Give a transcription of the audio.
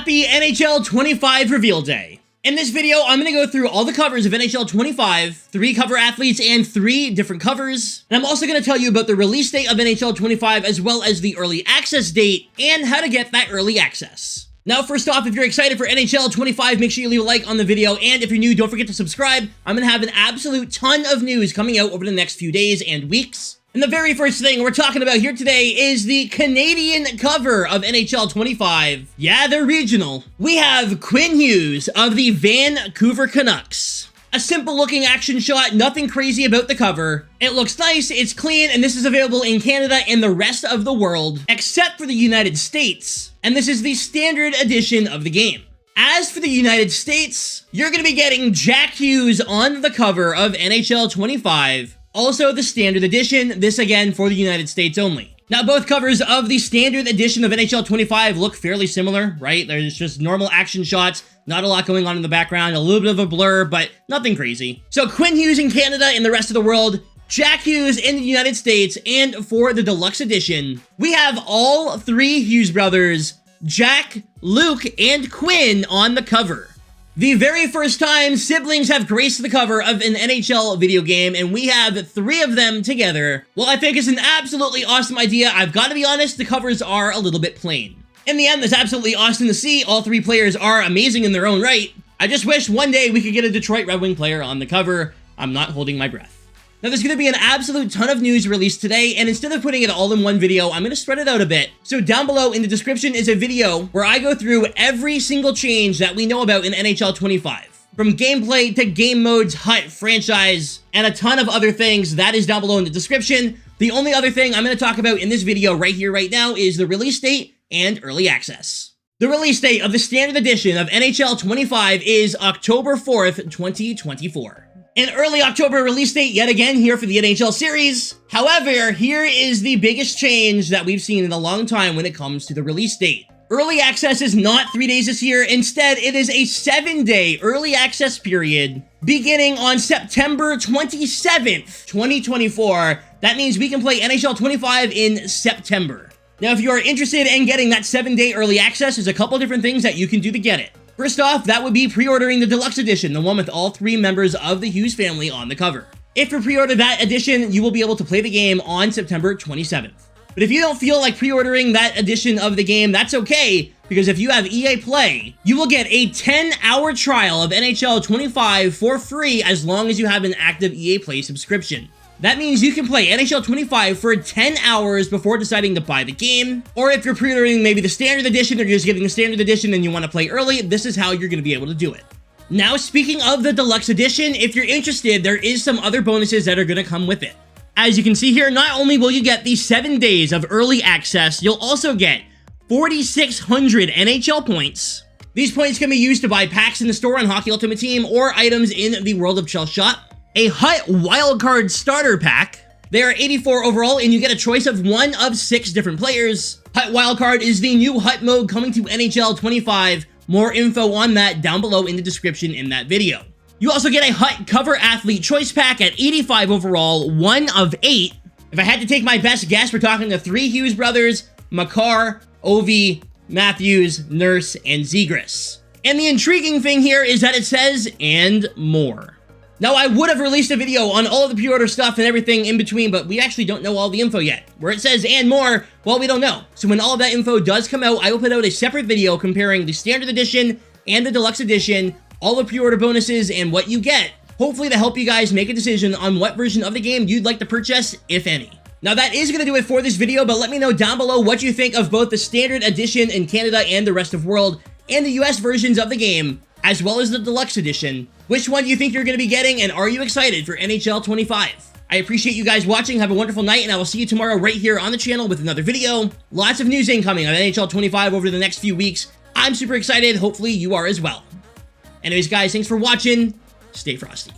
Happy NHL 25 Reveal Day. In this video, I'm going to go through all the covers of NHL 25, 3 cover athletes, and 3 different covers. And I'm also going to tell you about the release date of NHL 25 as well as the early access date and how to get that early access. Now, first off, if you're excited for NHL 25, make sure you leave a like on the video, and if you're new, don't forget to subscribe. I'm going to have an absolute ton of news coming out over the next few days and weeks. And the very first thing we're talking about here today is the Canadian cover of NHL 25. Yeah, they're regional. We have Quinn Hughes of the Vancouver Canucks. A simple looking action shot, nothing crazy about the cover. It looks nice, it's clean, and this is available in Canada and the rest of the world, except for the United States. And this is the standard edition of the game. As for the United States, you're going to be getting Jack Hughes on the cover of NHL 25. Also the standard edition, this again for the United States only. Now both covers of the standard edition of NHL 25 look fairly similar, right? There's just normal action shots, not a lot going on in the background, a little bit of a blur, but nothing crazy. So Quinn Hughes in Canada and the rest of the world, Jack Hughes in the United States, and for the deluxe edition, we have all 3 Hughes brothers, Jack, Luke, and Quinn on the cover. The very first time siblings have graced the cover of an NHL video game, and we have 3 of them together. Well, I think it's an absolutely awesome idea. I've got to be honest, the covers are a little bit plain. In the end, it's absolutely awesome to see. All 3 players are amazing in their own right. I just wish one day we could get a Detroit Red Wing player on the cover. I'm not holding my breath. Now, there's going to be an absolute ton of news released today, and instead of putting it all in one video, I'm going to spread it out a bit. So down below in the description is a video where I go through every single change that we know about in NHL 25. From gameplay to game modes, HUT, franchise, and a ton of other things. That is down below in the description. The only other thing I'm going to talk about in this video right here, right now, is the release date and early access. The release date of the standard edition of NHL 25 is October 4th, 2024. An early October release date yet again here for the NHL series. However, here is the biggest change that we've seen in a long time when it comes to the release date. Early access is not 3 days this year. Instead, it is a 7-day early access period beginning on September 27th, 2024. That means we can play NHL 25 in September. Now, if you are interested in getting that 7-day early access, there's a couple different things that you can do to get it. First off, that would be pre-ordering the deluxe edition, the one with all 3 members of the Hughes family on the cover. If you pre-order that edition, you will be able to play the game on September 27th. But if you don't feel like pre-ordering that edition of the game, that's okay, because if you have EA Play, you will get a 10-hour trial of NHL 25 for free as long as you have an active EA Play subscription. That means you can play NHL 25 for 10 hours before deciding to buy the game. Or if you're pre-ordering maybe the standard edition or you're just getting the standard edition and you want to play early, this is how you're going to be able to do it. Now, speaking of the deluxe edition, if you're interested, there is some other bonuses that are going to come with it. As you can see here, not only will you get the 7 days of early access, you'll also get 4,600 NHL points. These points can be used to buy packs in the store on Hockey Ultimate Team or items in the World of Shell Shot. A HUT Wildcard Starter Pack. There are 84 overall, and you get a choice of 1 of 6 different players. HUT Wildcard is the new HUT mode coming to NHL 25. More info on that down below in the description in that video. You also get a HUT Cover Athlete Choice Pack at 85 overall, 1 of 8. If I had to take my best guess, we're talking the 3 Hughes brothers, Makar, Ovi, Matthews, Nurse, and Zegras. And the intriguing thing here is that it says, and more. Now, I would have released a video on all of the pre-order stuff and everything in between, but we actually don't know all the info yet. Where it says, and more, well, we don't know. So when all of that info does come out, I will put out a separate video comparing the standard edition and the deluxe edition, all the pre-order bonuses, and what you get, hopefully to help you guys make a decision on what version of the game you'd like to purchase, if any. Now, that is going to do it for this video, but let me know down below what you think of both the standard edition in Canada and the rest of the world, and the US versions of the game, as well as the deluxe edition. Which one do you think you're going to be getting, and are you excited for NHL 25? I appreciate you guys watching. Have a wonderful night, and I will see you tomorrow right here on the channel with another video. Lots of news incoming on NHL 25 over the next few weeks. I'm super excited. Hopefully you are as well. Anyways, guys, thanks for watching. Stay frosty.